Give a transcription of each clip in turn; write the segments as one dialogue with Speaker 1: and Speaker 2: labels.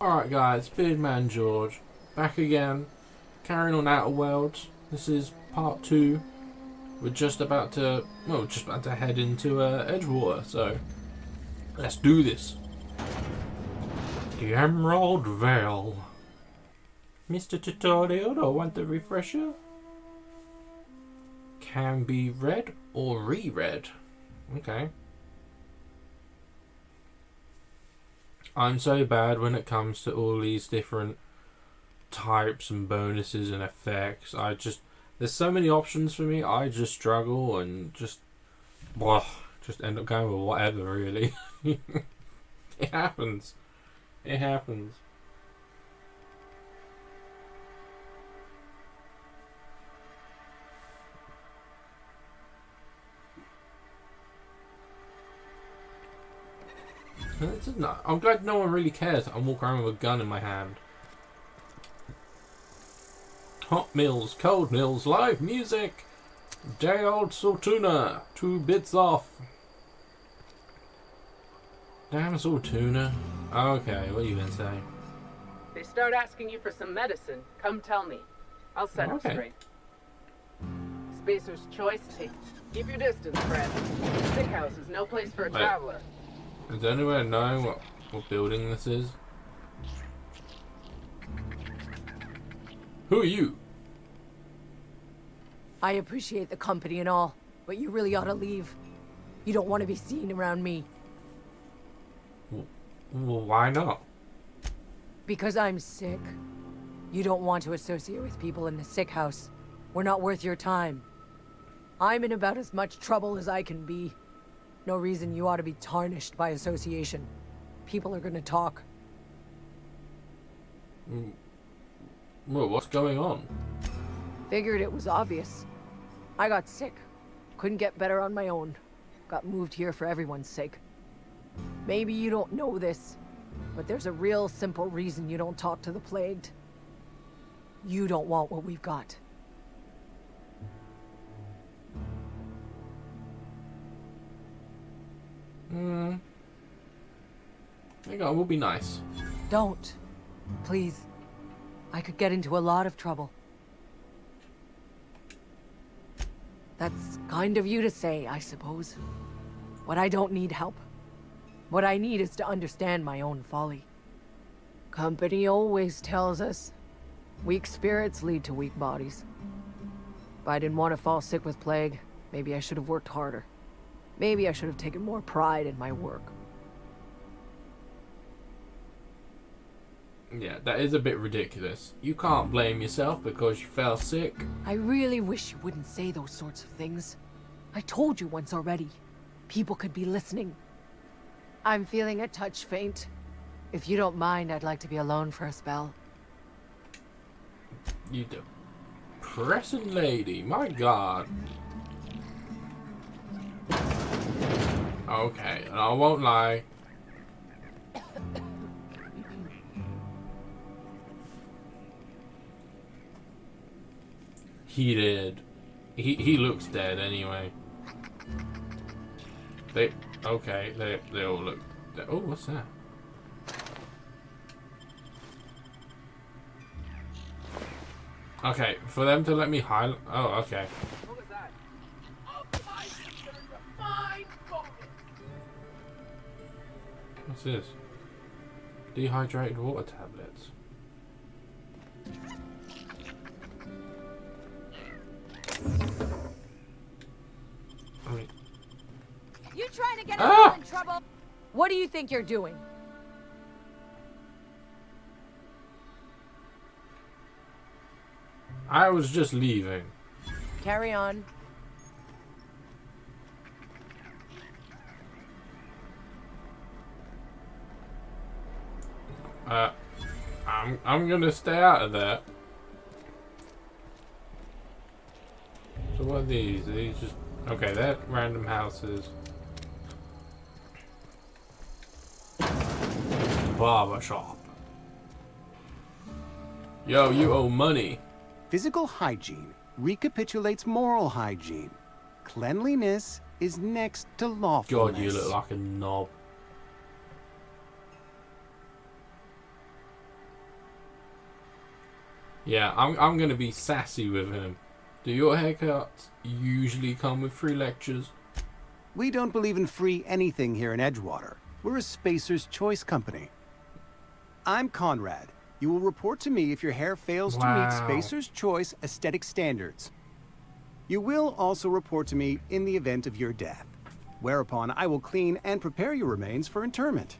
Speaker 1: Alright guys, BeardManGeorge, back again, carrying on Outer Worlds. This is part 2. We're just about to head into Edgewater, so let's do this. The Emerald Veil. Mr. Tutorial, do I want the refresher? Can be read or reread. Okay. I'm so bad when it comes to all these different types and bonuses and effects. There's so many options for me. I just struggle and just end up going with whatever, really. It happens. It happens. I'm glad no one really cares that I'm walking around with a gun in my hand. Hot meals, cold meals, live music. Day old Saltuna, 2 bits off. Damn Saltuna. Okay, what are you gonna say?
Speaker 2: They start asking you for some medicine, come tell me. I'll set them straight. Spacer's choice, keep your distance, friend. Sick house is no place for a traveler.
Speaker 1: Does anyone know what building this is? Who are you?
Speaker 3: I appreciate the company and all, but you really ought to leave. You don't want to be seen around me.
Speaker 1: Well, why not?
Speaker 3: Because I'm sick. You don't want to associate with people in the sick house. We're not worth your time. I'm in about as much trouble as I can be. No reason you ought to be tarnished by association. People are gonna talk.
Speaker 1: Well, what's going on?
Speaker 3: Figured it was obvious. I got sick. Couldn't get better on my own. Got moved here for everyone's sake. Maybe you don't know this, but there's a real simple reason you don't talk to the plagued. You don't want what we've got.
Speaker 1: Hang on, we'll be nice.
Speaker 3: Don't. Please. I could get into a lot of trouble. That's kind of you to say, I suppose. But I don't need help. What I need is to understand my own folly. Company always tells us, weak spirits lead to weak bodies. If I didn't want to fall sick with plague, maybe I should have worked harder. Maybe I should have taken more pride in my work.
Speaker 1: Yeah, that is a bit ridiculous. You can't blame yourself because you fell sick.
Speaker 3: I really wish you wouldn't say those sorts of things. I told you once already. People could be listening. I'm feeling a touch faint. If you don't mind, I'd like to be alone for a spell.
Speaker 1: You depressing lady, my god. Okay, and I won't lie. He did. He looks dead anyway. They all look dead. Oh, what's that? Okay, for them to let me highlight. Oh, okay.
Speaker 2: What was that?
Speaker 1: What's this? Dehydrated water tablets.
Speaker 3: You trying to get us in trouble? What do you think you're doing?
Speaker 1: I was just leaving.
Speaker 3: Carry on.
Speaker 1: I'm gonna stay out of that. So what are these? Are these just okay? They're random houses. Barber shop. Yo, you owe money.
Speaker 4: Physical hygiene recapitulates moral hygiene. Cleanliness is next to lawfulness.
Speaker 1: God, you look like a knob. Yeah, I'm gonna be sassy with him. Do your haircuts usually come with free lectures?
Speaker 4: We don't believe in free anything here in Edgewater. We're a Spacer's Choice company. I'm Conrad. You will report to me if your hair fails to meet
Speaker 1: Wow.
Speaker 4: Spacer's Choice aesthetic standards. You will also report to me in the event of your death, whereupon I will clean and prepare your remains for interment.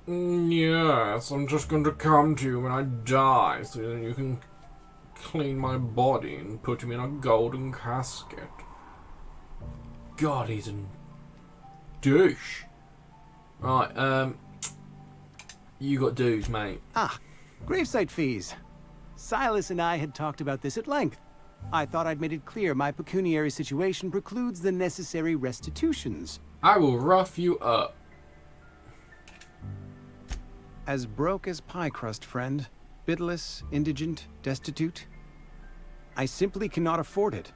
Speaker 1: Yes, I'm just going to come to you when I die so then you can clean my body and put me in a golden casket. God, he's a douche. Right, you got dues, mate.
Speaker 4: Ah, gravesite fees. Silas and I had talked about this at length. I thought I'd made it clear my pecuniary situation precludes the necessary restitutions.
Speaker 1: I will rough you up.
Speaker 4: As broke as pie crust, friend. Bidless, indigent, destitute. I simply cannot afford it.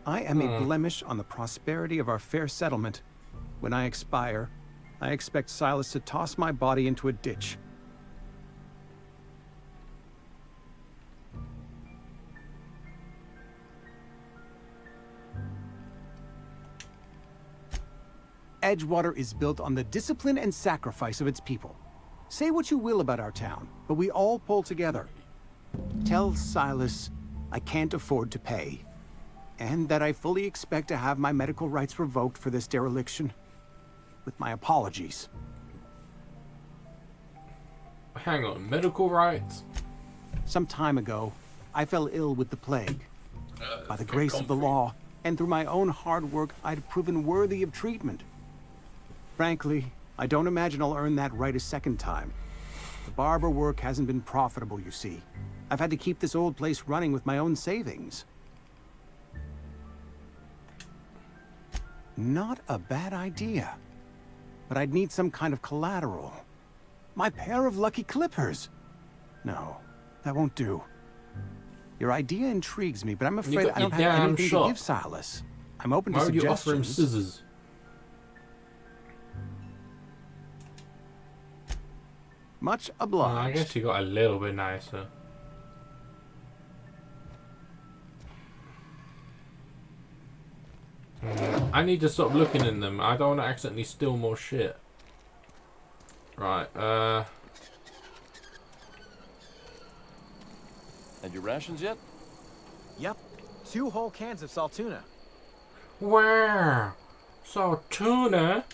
Speaker 4: I am a blemish on the prosperity of our fair settlement. When I expire, I expect Silas to toss my body into a ditch. Edgewater is built on the discipline and sacrifice of its people. Say what you will about our town, but we all pull together. Tell Silas I can't afford to pay, and that I fully expect to have my medical rights revoked for this dereliction. With my apologies.
Speaker 1: Hang on, medical rights?
Speaker 4: Some time ago, I fell ill with the plague. By the grace of the law, and through my own hard work, I'd proven worthy of treatment. Frankly, I don't imagine I'll earn that right a second time. The barber work hasn't been profitable, you see. I've had to keep this old place running with my own savings. Not a bad idea. But I'd need some kind of collateral. My pair of lucky clippers. No, that won't do. Your idea intrigues me, but I'm afraid
Speaker 1: got
Speaker 4: I don't
Speaker 1: your
Speaker 4: have
Speaker 1: damn
Speaker 4: anything
Speaker 1: shot.
Speaker 4: to give Silas. I'm open to
Speaker 1: Why would you offer him
Speaker 4: suggestions.
Speaker 1: scissors?
Speaker 4: Much
Speaker 1: I
Speaker 4: obliged.
Speaker 1: guess you got a little bit nicer. I need to stop looking in them. I don't want to accidentally steal more shit. Right,
Speaker 5: And your rations yet?
Speaker 6: Yep. 2 whole cans of saltuna.
Speaker 1: Wow! So tuna?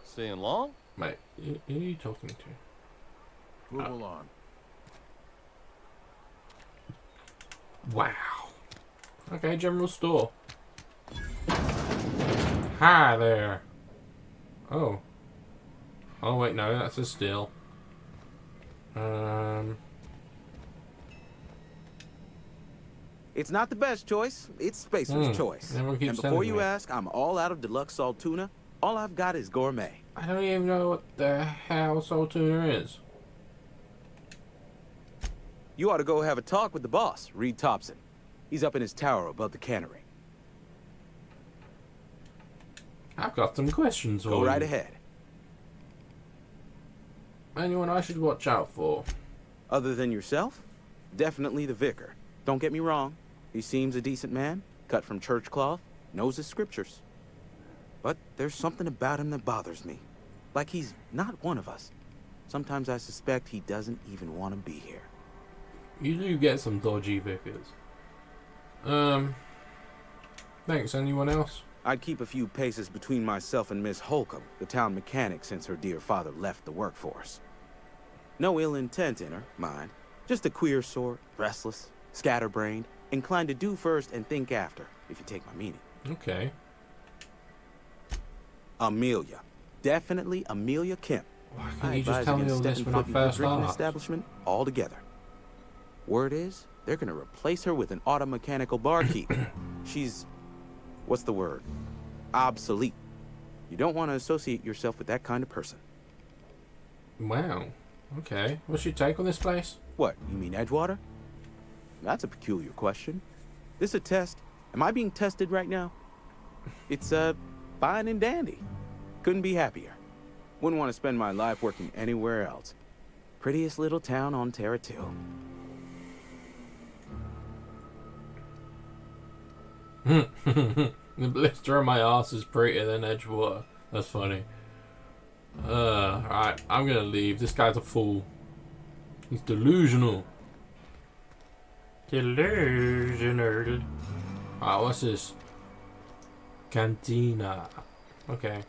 Speaker 5: Staying long?
Speaker 1: Mate, who are you talking to?
Speaker 6: Move along.
Speaker 1: Wow. Okay, general store. Hi there. Oh. Oh wait, no, that's a steal.
Speaker 7: It's not the best choice. It's Spacer's choice.
Speaker 1: Everyone keeps
Speaker 7: And before
Speaker 1: telling
Speaker 7: you
Speaker 1: me.
Speaker 7: ask, I'm all out of deluxe salt tuna. All I've got is gourmet.
Speaker 1: I don't even know what the hell salt tuna is.
Speaker 7: You ought to go have a talk with the boss, Reed Thompson. He's up in his tower above the cannery.
Speaker 1: I've got some questions for you.
Speaker 7: Go right ahead.
Speaker 1: Anyone I should watch out for?
Speaker 7: Other than yourself, definitely the vicar. Don't get me wrong. He seems a decent man, cut from church cloth, knows his scriptures. But there's something about him that bothers me. Like he's not one of us. Sometimes I suspect he doesn't even want to be here.
Speaker 1: You do get some dodgy vicars. Thanks. Anyone else?
Speaker 7: I'd keep a few paces between myself and Miss Holcomb, the town mechanic, since her dear father left the workforce. No ill intent in her, mind. Just a queer sort, restless, scatterbrained, inclined to do first and think after, if you take my meaning.
Speaker 1: Okay.
Speaker 7: Amelia. Definitely Amelia Kemp.
Speaker 1: Why
Speaker 7: I
Speaker 1: can't you just
Speaker 7: advise
Speaker 1: tell me
Speaker 7: against
Speaker 1: all this
Speaker 7: stepping
Speaker 1: when I
Speaker 7: foot into the
Speaker 1: first
Speaker 7: drinking
Speaker 1: asked?
Speaker 7: establishment altogether. Word is, they're gonna replace her with an automechanical barkeep. She's... what's the word? Obsolete. You don't want to associate yourself with that kind of person.
Speaker 1: Wow. Okay. What's your take on this place?
Speaker 7: What, you mean Edgewater? That's a peculiar question. This a test? Am I being tested right now? It's, fine and dandy. Couldn't be happier. Wouldn't want to spend my life working anywhere else. Prettiest little town on Terra 2.
Speaker 1: The blister on my ass is prettier than Edgewater. That's funny. Alright, I'm gonna leave. This guy's a fool. He's delusional. Delusional. Alright, what's this? Cantina. Okay.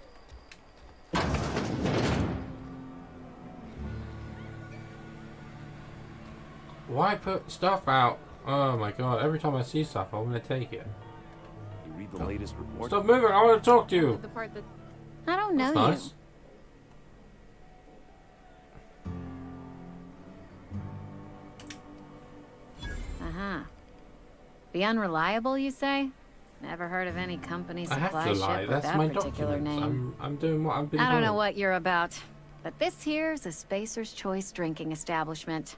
Speaker 1: Why put stuff out? Oh my god, every time I see stuff, I want to take it.
Speaker 5: You read the latest report?
Speaker 1: Stop moving, I want to talk to you.
Speaker 8: The part that I don't know
Speaker 1: That's
Speaker 8: you.
Speaker 1: nice.
Speaker 8: Uh-huh. The unreliable, you say? Never heard of any company
Speaker 1: I have
Speaker 8: supply
Speaker 1: to
Speaker 8: ship
Speaker 1: lie.
Speaker 8: with
Speaker 1: That's
Speaker 8: that
Speaker 1: my
Speaker 8: particular
Speaker 1: documents.
Speaker 8: name.
Speaker 1: I'm doing what I've been
Speaker 8: I don't know
Speaker 1: told.
Speaker 8: what you're about, but this here's a Spacer's Choice drinking establishment.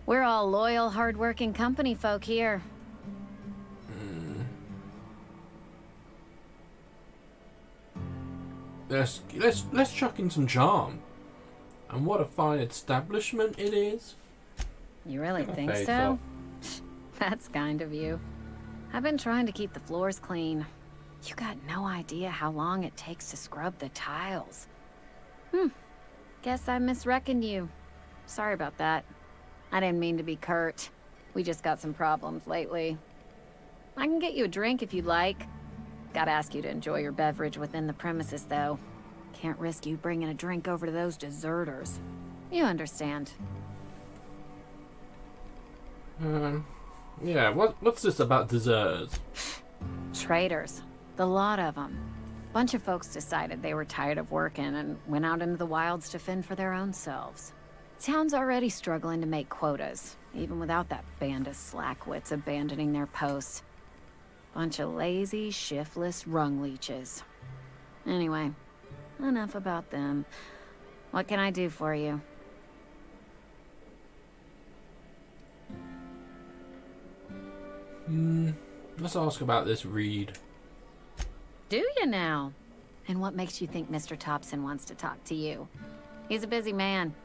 Speaker 8: We're all loyal, hard-working company folk here.
Speaker 1: Let's chuck in some charm. And what a fine establishment it is.
Speaker 8: You really
Speaker 1: Got my
Speaker 8: think
Speaker 1: face
Speaker 8: so?
Speaker 1: off.
Speaker 8: That's kind of you. I've been trying to keep the floors clean. You got no idea how long it takes to scrub the tiles. Guess I misreckoned you. Sorry about that. I didn't mean to be curt. We just got some problems lately. I can get you a drink if you'd like. Gotta ask you to enjoy your beverage within the premises, though. Can't risk you bringing a drink over to those deserters. You understand.
Speaker 1: Yeah, what's this about deserters?
Speaker 8: Traitors. The lot of them. Bunch of folks decided they were tired of working and went out into the wilds to fend for their own selves. Town's already struggling to make quotas, even without that band of slackwits abandoning their posts. Bunch of lazy, shiftless rung leeches. Anyway, enough about them. What can I do for you?
Speaker 1: Let's ask about this Reed.
Speaker 8: Do you now? And what makes you think Mr. Thompson wants to talk to you? He's a busy man.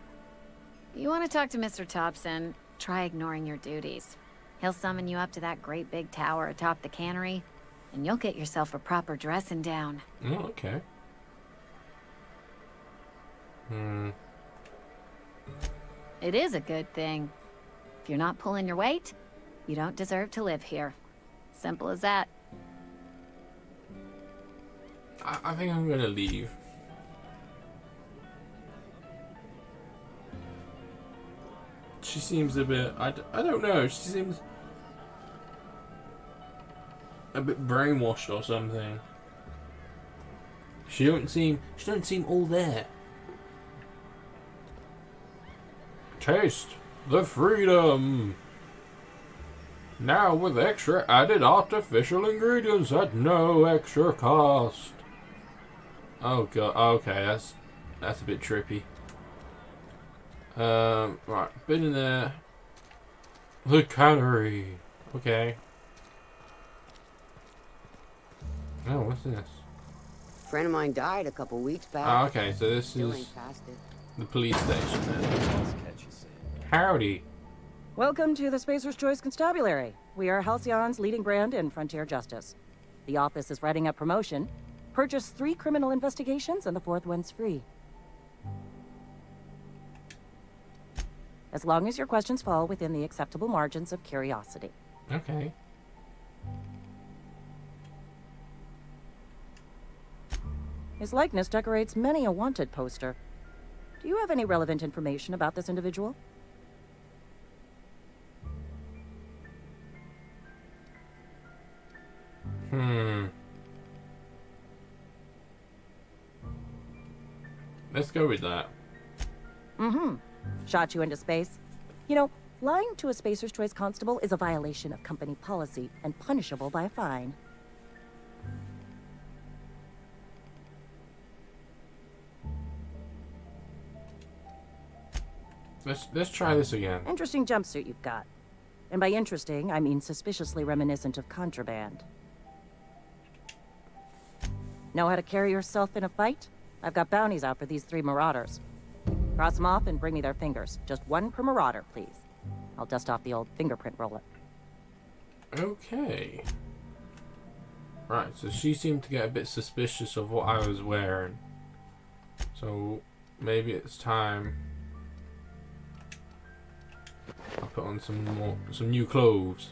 Speaker 8: You want to talk to Mr. Thompson, try ignoring your duties. He'll summon you up to that great big tower atop the cannery, and you'll get yourself a proper dressing down.
Speaker 1: Oh, okay.
Speaker 8: It is a good thing. If you're not pulling your weight, you don't deserve to live here. Simple as that.
Speaker 1: I think I'm gonna leave. She seems a bit... I don't know. She seems a bit brainwashed or something. She don't seem all there. Taste the freedom. Now with extra added artificial ingredients at no extra cost. Oh god, okay, that's a bit trippy. Right, been in there. The cannery. Okay. Oh, what's this?
Speaker 9: A friend of mine died a couple weeks back.
Speaker 1: Oh, okay, so this
Speaker 9: Still
Speaker 1: is
Speaker 9: ain't past it.
Speaker 1: the police station then.
Speaker 5: Else can't you see?
Speaker 1: Howdy.
Speaker 10: Welcome to the Spacer's Choice Constabulary. We are Halcyon's leading brand in frontier justice. The office is writing up promotion. Purchase 3 criminal investigations and the 4th one's free. As long as your questions fall within the acceptable margins of curiosity.
Speaker 1: Okay.
Speaker 10: His likeness decorates many a wanted poster. Do you have any relevant information about this individual?
Speaker 1: Let's go with that.
Speaker 10: Shot you into space? You know, lying to a Spacer's Choice constable is a violation of company policy and punishable by a fine.
Speaker 1: Let's try this again.
Speaker 10: Interesting jumpsuit you've got. And by interesting, I mean suspiciously reminiscent of contraband. Know how to carry yourself in a fight? I've got bounties out for these 3 marauders. Cross them off and bring me their fingers. Just 1 per marauder, please. I'll dust off the old fingerprint roller.
Speaker 1: Okay. Right, so she seemed to get a bit suspicious of what I was wearing. So maybe it's time I put on some new clothes.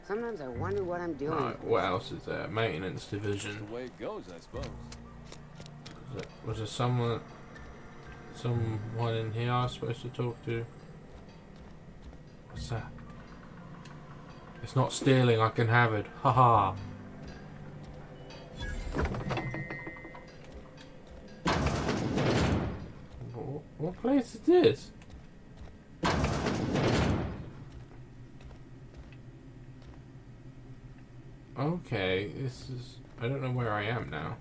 Speaker 9: Sometimes I wonder what I'm doing.
Speaker 1: Right, what else is there? Maintenance division.
Speaker 5: The way it goes, I suppose.
Speaker 1: Was there someone in here I was supposed to talk to? What's that? It's not stealing, I can have it. Haha. What place is this? Okay, this is... I don't know where I am now.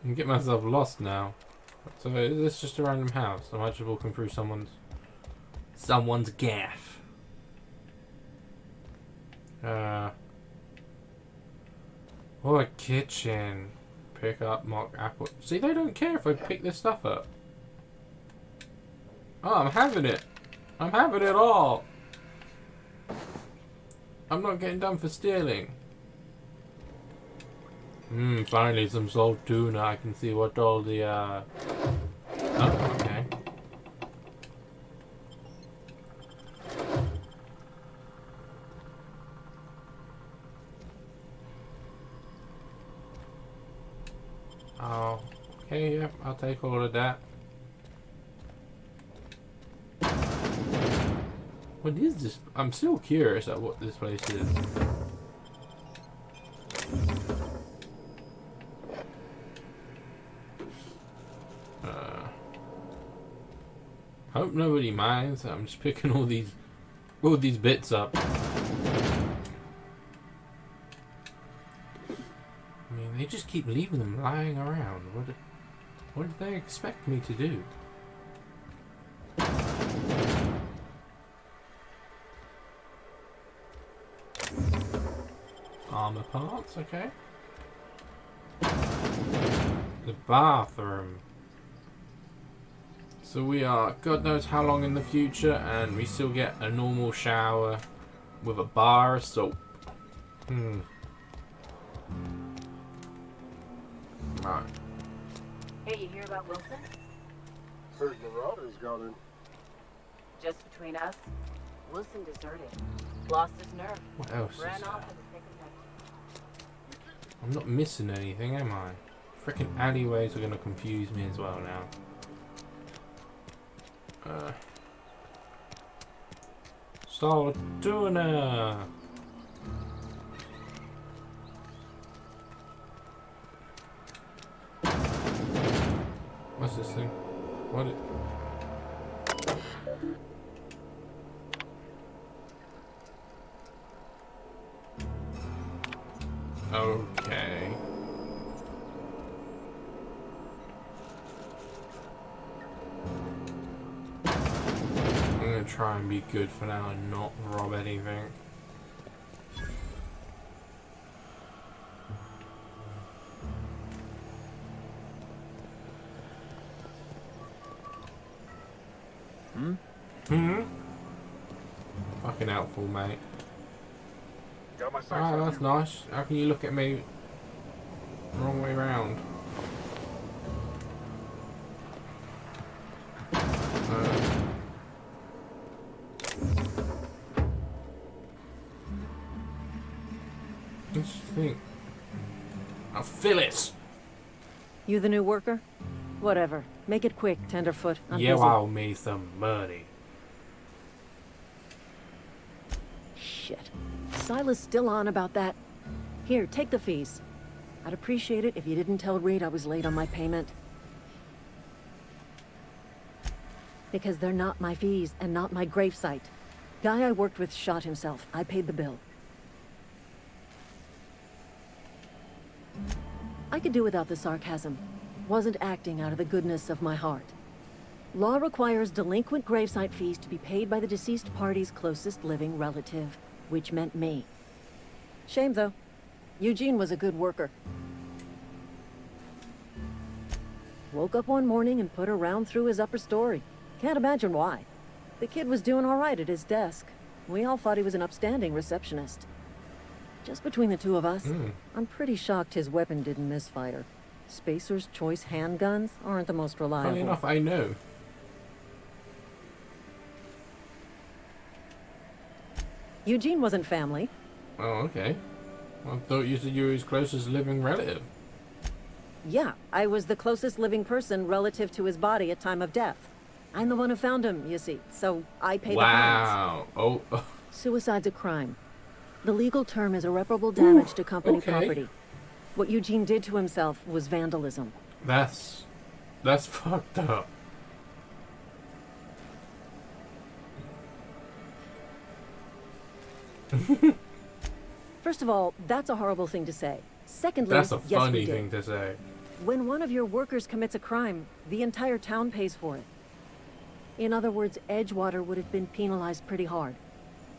Speaker 1: I'm getting myself lost now. So is this just a random house? Am I just walking through someone's gaff? Or a kitchen. Pick up mock apple. See, they don't care if I pick this stuff up. Oh, I'm having it. I'm having it all. I'm not getting done for stealing. Finally some salt tuna. I can see what all the, Oh, okay. Oh, okay, yeah, I'll take all of that. What is this? I'm still curious at what this place is. Hope nobody minds. I'm just picking all these bits up. I mean, they just keep leaving them lying around. What did they expect me to do? Armor parts, okay. The bathroom. So we are God knows how long in the future, and we still get a normal shower with a bar of soap. Right.
Speaker 2: Hey, you hear about Wilson?
Speaker 11: Heard Marauders got in.
Speaker 2: Just between us, Wilson deserted. Lost his nerve.
Speaker 1: What else
Speaker 2: Ran
Speaker 1: is
Speaker 2: off
Speaker 1: there?
Speaker 2: in the thick of it.
Speaker 1: I'm not missing anything, am I? Frickin' alleyways are gonna confuse me as well now. Salt tuna. What's this thing? What? Okay. I'm gonna try and be good for now and not rob anything. Fucking helpful, mate.
Speaker 11: Got my sights
Speaker 1: Ah,
Speaker 11: on
Speaker 1: that's
Speaker 11: you.
Speaker 1: nice. How can you look at me wrong way round? Just think. Oh, Phyllis!
Speaker 10: You the new worker? Whatever. Make it quick, tenderfoot. I'm
Speaker 1: You
Speaker 10: busy.
Speaker 1: owe me some money.
Speaker 10: Shit. Silas still on about that. Here, take the fees. I'd appreciate it if you didn't tell Reed I was late on my payment. Because they're not my fees and not my gravesite. Guy I worked with shot himself. I paid the bill. I could do without the sarcasm. Wasn't acting out of the goodness of my heart. Law requires delinquent gravesite fees to be paid by the deceased party's closest living relative, which meant me. Shame, though. Eugene was a good worker. Woke up one morning and put a round through his upper story. Can't imagine why. The kid was doing all right at his desk. We all thought he was an upstanding receptionist. Just between the two of us, I'm pretty shocked his weapon didn't misfire. Spacer's Choice handguns aren't the most reliable.
Speaker 1: Funny enough, I know.
Speaker 10: Eugene wasn't family.
Speaker 1: Oh, okay. I thought you said you were his closest living relative.
Speaker 10: Yeah, I was the closest living person relative to his body at time of death. I'm the one who found him, you see, so I pay the fines.
Speaker 1: Wow. Oh.
Speaker 10: Suicide's a crime. The legal term is irreparable damage to company property. What Eugene did to himself was vandalism.
Speaker 1: That's fucked up.
Speaker 10: First of all, that's a horrible thing to say. Secondly,
Speaker 1: That's a
Speaker 10: yes,
Speaker 1: funny
Speaker 10: we did.
Speaker 1: thing to say.
Speaker 10: When one of your workers commits a crime, the entire town pays for it. In other words, Edgewater would have been penalized pretty hard.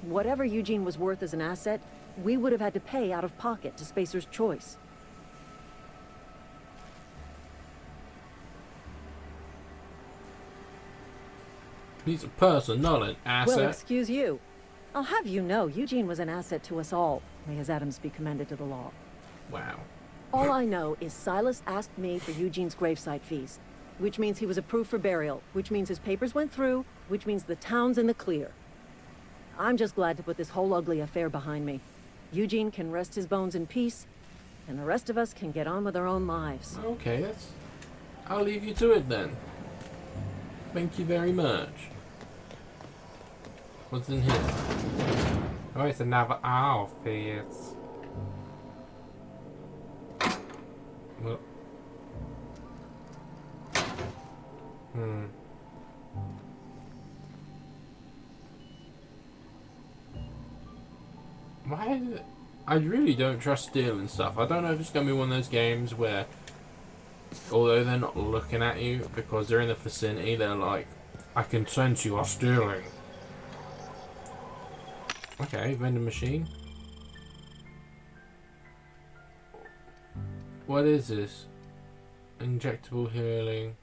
Speaker 10: Whatever Eugene was worth as an asset, we would have had to pay out of pocket to Spacer's Choice.
Speaker 1: He's a person, not an asset.
Speaker 10: Well, excuse you. I'll have you know, Eugene was an asset to us all. May his atoms be commended to the law.
Speaker 1: Wow.
Speaker 10: All I know is Silas asked me for Eugene's gravesite fees, which means he was approved for burial, which means his papers went through, which means the town's in the clear. I'm just glad to put this whole ugly affair behind me. Eugene can rest his bones in peace, and the rest of us can get on with our own lives.
Speaker 1: Okay, I'll leave you to it then. Thank you very much. What's in here? Oh, it's another outfit. Well. Why? I really don't trust stealing stuff. I don't know if it's gonna be one of those games where, although they're not looking at you because they're in the vicinity, they're like, I can sense you are stealing. Okay, vending machine. What is this? Injectable healing.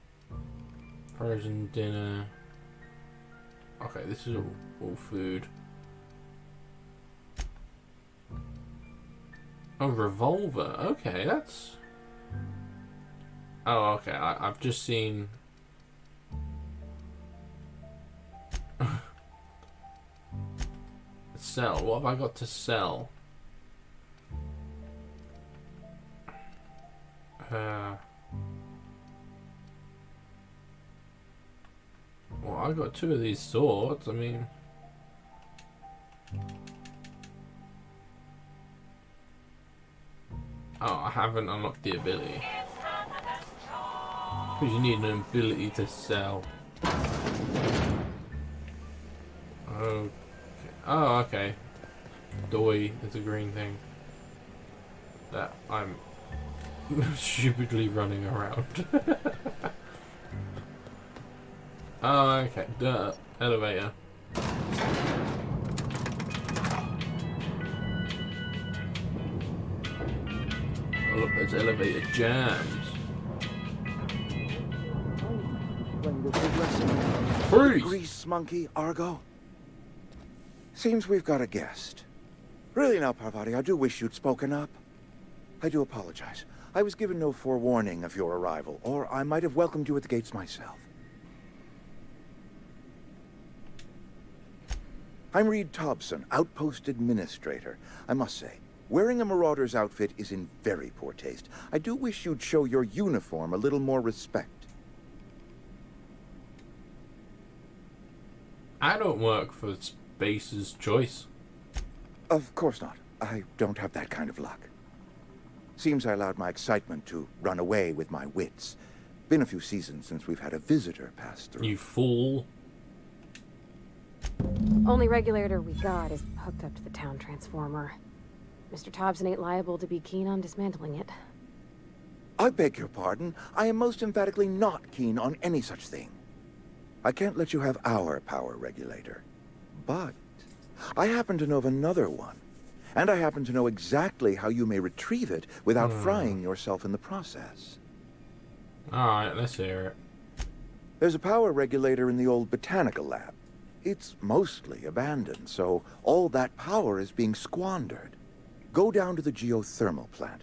Speaker 1: Frozen dinner. Okay, this is all food. A revolver. Okay, that's... Oh, okay. I've just seen... Sell. What have I got to sell? Well, I got 2 of these swords. I mean... Oh, I haven't unlocked the ability. Because you need an ability to sell. Okay. Oh, okay. Doi is a green thing. That I'm stupidly running around. Oh, okay. Duh. Elevator. Oh, look, there's elevator jams. Freeze!
Speaker 12: Grease monkey, Argo. Seems we've got a guest. Really now, Parvati, I do wish you'd spoken up. I do apologize. I was given no forewarning of your arrival, or I might have welcomed you at the gates myself. I'm Reed Thompson, Outpost Administrator. I must say, wearing a marauder's outfit is in very poor taste. I do wish you'd show your uniform a little more respect.
Speaker 1: I don't work for Spacer's Choice.
Speaker 12: Of course not. I don't have that kind of luck. Seems I allowed my excitement to run away with my wits. Been a few seasons since we've had a visitor pass through.
Speaker 1: You fool.
Speaker 13: Only regulator we got is hooked up to the town transformer. Mr. Thompson ain't liable to be keen on dismantling it.
Speaker 12: I beg your pardon. I am most emphatically not keen on any such thing. I can't let you have our power regulator. But I happen to know of another one. And I happen to know exactly how you may retrieve it without frying yourself in the process.
Speaker 1: Alright, let's hear it.
Speaker 12: There's a power regulator in the old botanical lab. It's mostly abandoned, so all that power is being squandered. Go down to the geothermal plant.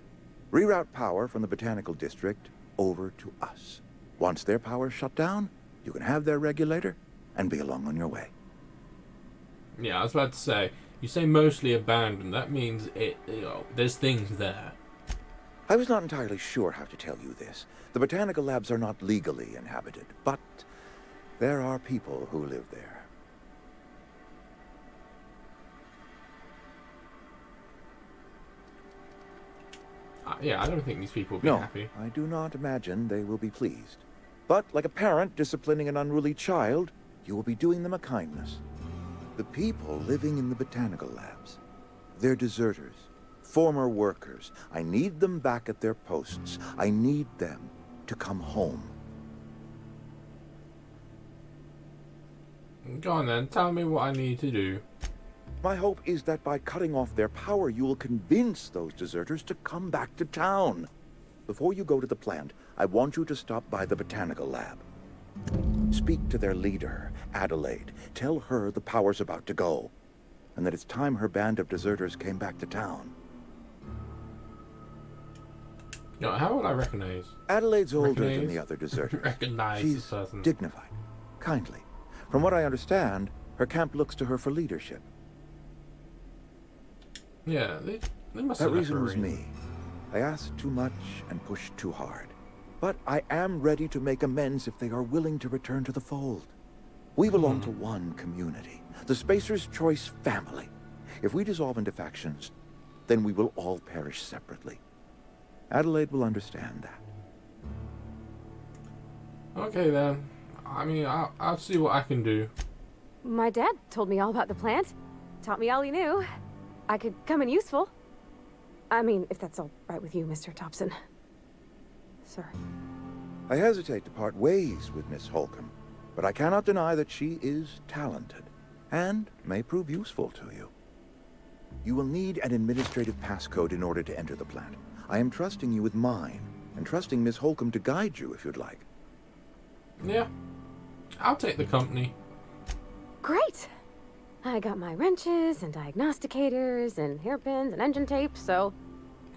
Speaker 12: Reroute power from the botanical district over to us. Once their power's shut down, you can have their regulator and be along on your way.
Speaker 1: Yeah, I was about to say, you say mostly abandoned, that means there's things there.
Speaker 12: I was not entirely sure how to tell you this. The botanical labs are not legally inhabited, but there are people who live there.
Speaker 1: Yeah, I don't think these people will be happy.
Speaker 12: I do not imagine they will be pleased. But like a parent disciplining an unruly child, you will be doing them a kindness. The people living in the botanical labs, they're deserters, former workers. I need them back at their posts. I need them to come home.
Speaker 1: Go on then, tell me what I need to do.
Speaker 12: My hope is that by cutting off their power, you will convince those deserters to come back to town. Before you go to the plant, I want you to stop by the botanical lab. Speak to their leader, Adelaide. Tell her the power's about to go, and that it's time her band of deserters came back to town.
Speaker 1: No, how would I recognize?
Speaker 12: Adelaide's older than the other deserters. She's
Speaker 1: the person.
Speaker 12: dignified, kindly. From what I understand, her camp looks to her for leadership.
Speaker 1: Yeah, they must
Speaker 12: That
Speaker 1: have
Speaker 12: reason was me. I asked too much and pushed too hard. But I am ready to make amends if they are willing to return to the fold. We belong to one community, the Spacer's Choice family. If we dissolve into factions, then we will all perish separately. Adelaide will understand that.
Speaker 1: Okay then. I mean, I'll see what I can do.
Speaker 13: My dad told me all about the plant. Taught me all he knew. I could come in useful. I mean, if that's all right with you, Mr. Thompson. Sir.
Speaker 12: I hesitate to part ways with Miss Holcomb, but I cannot deny that she is talented and may prove useful to you. You will need an administrative passcode in order to enter the plant. I am trusting you with mine, and trusting Miss Holcomb to guide you if you'd like.
Speaker 1: Yeah, I'll take the company.
Speaker 13: Great! I got my wrenches and diagnosticators and hairpins and engine tape, so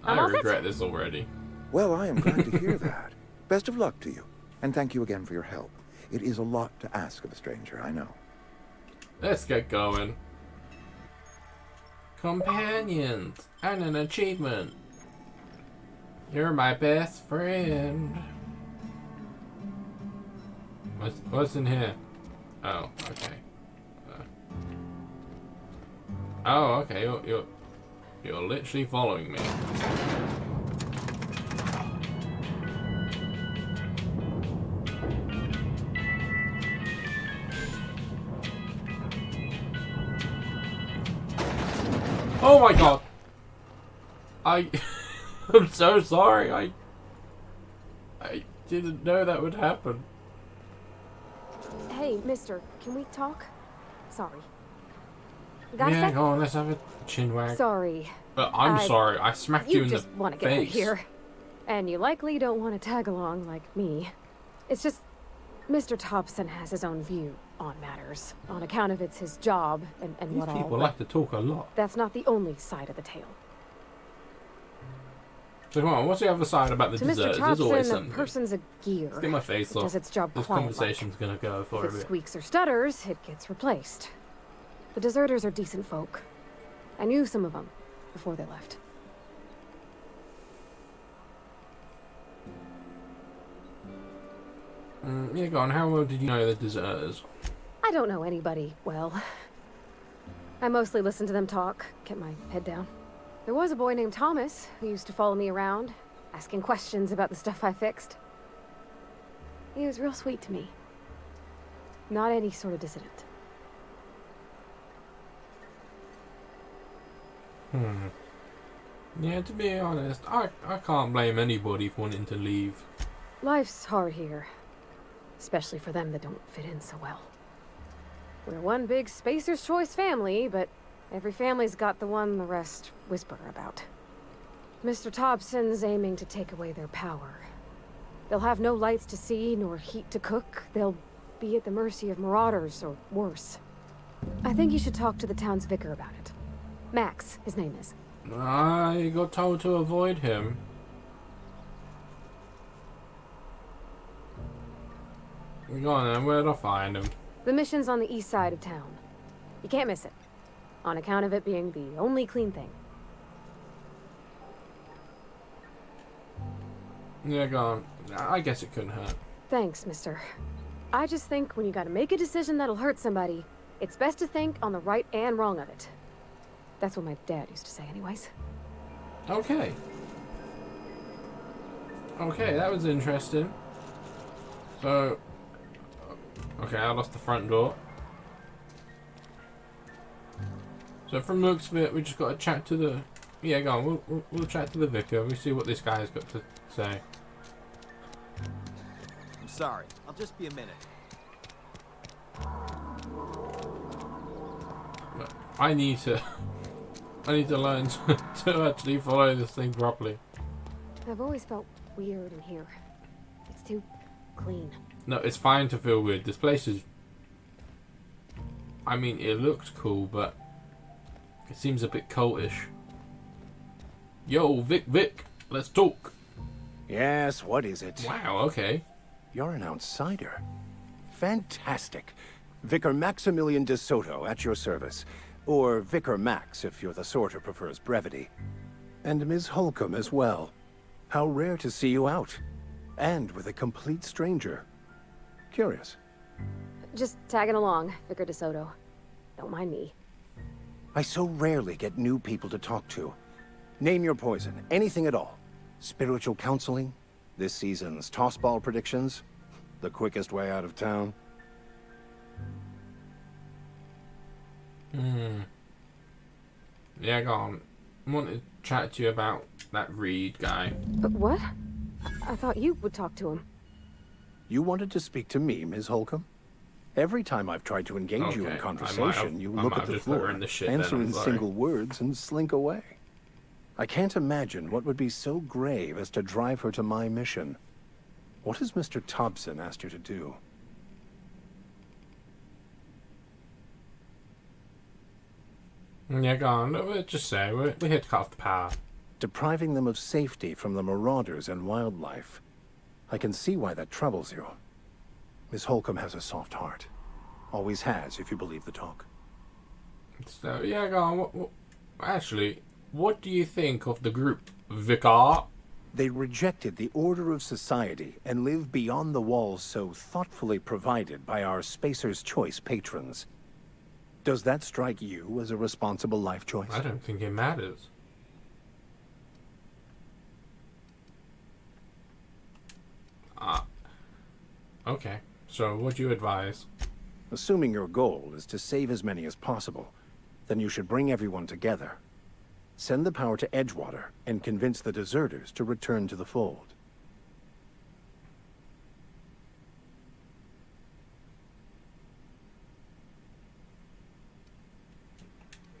Speaker 13: I'm all set.
Speaker 1: I regret this already.
Speaker 12: Well, I am glad to hear that. Best of luck to you, and thank you again for your help. It is a lot to ask of a stranger, I know.
Speaker 1: Let's get going. Companions and an achievement. You're my best friend. What's in here? Oh, okay. Oh, okay. You're literally following me. Oh my god! I'm so sorry. I didn't know that would happen.
Speaker 13: Hey, mister, can we talk? Sorry. Got
Speaker 1: Yeah,
Speaker 13: a sec?
Speaker 1: go on, let's have a chin wag.
Speaker 13: Sorry.
Speaker 1: But I'm sorry, I smacked you in the face.
Speaker 13: You just want to get out of here. And you likely don't want to tag along like me. It's just, Mr. Thompson has his own view on matters, on account of it's his job and what all.
Speaker 1: These people like to talk a lot.
Speaker 13: That's not the only side of the tale.
Speaker 1: So come on, what's the other side about the
Speaker 13: To
Speaker 1: desserts?
Speaker 13: Mr.
Speaker 1: There's always
Speaker 13: Thompson, a
Speaker 1: something.
Speaker 13: person's a gear.
Speaker 1: Let's get my face
Speaker 13: It
Speaker 1: off.
Speaker 13: does its job
Speaker 1: This
Speaker 13: quite
Speaker 1: conversation's gonna go for a
Speaker 13: If it
Speaker 1: bit.
Speaker 13: squeaks or stutters, it gets replaced. The deserters are decent folk. I knew some of them before they left.
Speaker 1: Yeah, go on, how well did you know the deserters?
Speaker 13: I don't know anybody well. I mostly listen to them talk, get my head down. There was a boy named Thomas who used to follow me around, asking questions about the stuff I fixed. He was real sweet to me. Not any sort of dissident.
Speaker 1: Yeah, to be honest, I can't blame anybody for wanting to leave.
Speaker 13: Life's hard here. Especially for them that don't fit in so well. We're one big Spacer's Choice family, but Every family's got the one the rest whisper about. Mr. Thompson's aiming to take away their power. They'll have no lights to see, nor heat to cook. They'll be at the mercy of marauders, or worse. I think you should talk to the town's vicar about it. Max, his name is.
Speaker 1: I got told to avoid him. Go on then, where'd I find him?
Speaker 13: The mission's on the east side of town. You can't miss it, on account of it being the only clean thing.
Speaker 1: Yeah, go on. I guess it couldn't hurt.
Speaker 13: Thanks, mister. I just think when you gotta make a decision that'll hurt somebody, it's best to think on the right and wrong of it. That's what my dad used to say anyways.
Speaker 1: Okay. Okay, that was interesting. So... Okay, I lost the front door. So from the looks of it, we just got to chat to the... Yeah, go on, we'll chat to the vicar. We'll see what this guy's got to say.
Speaker 6: I'm sorry. I'll just be a minute.
Speaker 1: But I need to learn to actually follow this thing properly.
Speaker 13: I've always felt weird in here. It's too clean.
Speaker 1: No, it's fine to feel weird. This place is... I mean, it looks cool, but it seems a bit cultish. Yo, Vic, let's talk.
Speaker 4: Yes, what is it?
Speaker 1: Wow, okay.
Speaker 4: You're an outsider. Fantastic. Vicar Maximilian de Soto at your service. Or Vicar Max, if you're the sort who prefers brevity. And Ms. Holcomb as well. How rare to see you out. And with a complete stranger. Curious.
Speaker 13: Just tagging along, Vicar DeSoto. Don't mind me.
Speaker 4: I so rarely get new people to talk to. Name your poison, anything at all. Spiritual counseling, this season's tossball predictions, the quickest way out of town.
Speaker 1: Yeah, go on. I want to chat to you about that Reed guy.
Speaker 13: But what? I thought you would talk to him.
Speaker 4: You wanted to speak to me, Ms. Holcomb? Every time I've tried to engage you in conversation, you look at the floor, answer in single words, and slink away. I can't imagine what would be so grave as to drive her to my mission. What has Mr. Thompson asked you to do?
Speaker 1: Yeah, go on. We'll just say we're here to cut off the power.
Speaker 4: Depriving them of safety from the marauders and wildlife. I can see why that troubles you. Miss Holcomb has a soft heart. Always has, if you believe the talk.
Speaker 1: So, yeah, go on. Actually, what do you think of the group, Vicar?
Speaker 4: They rejected the order of society and live beyond the walls so thoughtfully provided by our Spacer's Choice patrons. Does that strike you as a responsible life choice?
Speaker 1: I don't think it matters. Okay. So, what do you advise?
Speaker 4: Assuming your goal is to save as many as possible, then you should bring everyone together. Send the power to Edgewater and convince the deserters to return to the fold.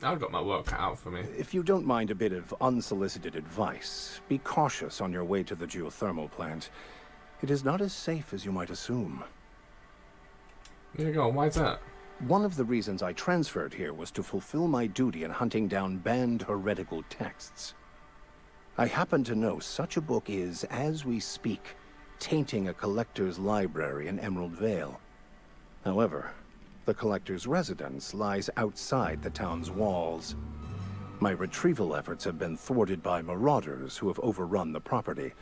Speaker 1: I've got my work cut out for me.
Speaker 4: If you don't mind a bit of unsolicited advice, be cautious on your way to the geothermal plant. It is not as safe as you might assume.
Speaker 1: There you go. Why's that?
Speaker 4: One of the reasons I transferred here was to fulfill my duty in hunting down banned heretical texts. I happen to know such a book is, as we speak, tainting a collector's library in Emerald Vale. However, the collector's residence lies outside the town's walls. My retrieval efforts have been thwarted by marauders who have overrun the property.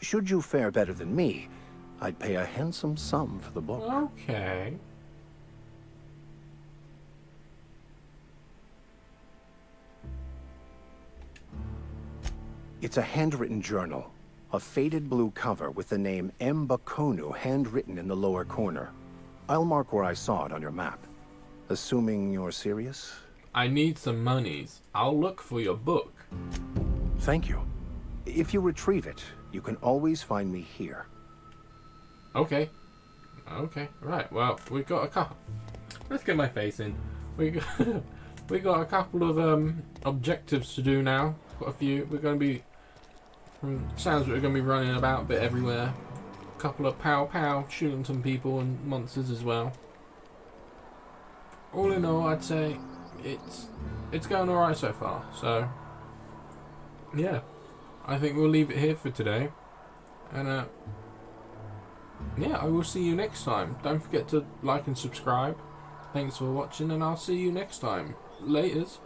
Speaker 4: Should you fare better than me, I'd pay a handsome sum for the book.
Speaker 1: Okay.
Speaker 4: It's a handwritten journal. A faded blue cover with the name M. Bakonu handwritten in the lower corner. I'll mark where I saw it on your map. Assuming you're serious?
Speaker 1: I need some monies. I'll look for your book.
Speaker 4: Thank you. If you retrieve it, you can always find me here.
Speaker 1: Okay. Okay. Right. Well, we've got a car. Let's get my face in. We We got a couple of objectives to do now. Got a few. We're going to be, sounds like we're going to be running about a bit everywhere. A couple of pow shooting some people and monsters as well. All in all, I'd say it's going alright so far. So yeah, I think we'll leave it here for today. And yeah, I will see you next time. Don't forget to like and subscribe. Thanks for watching, and I'll see you next time. Laters.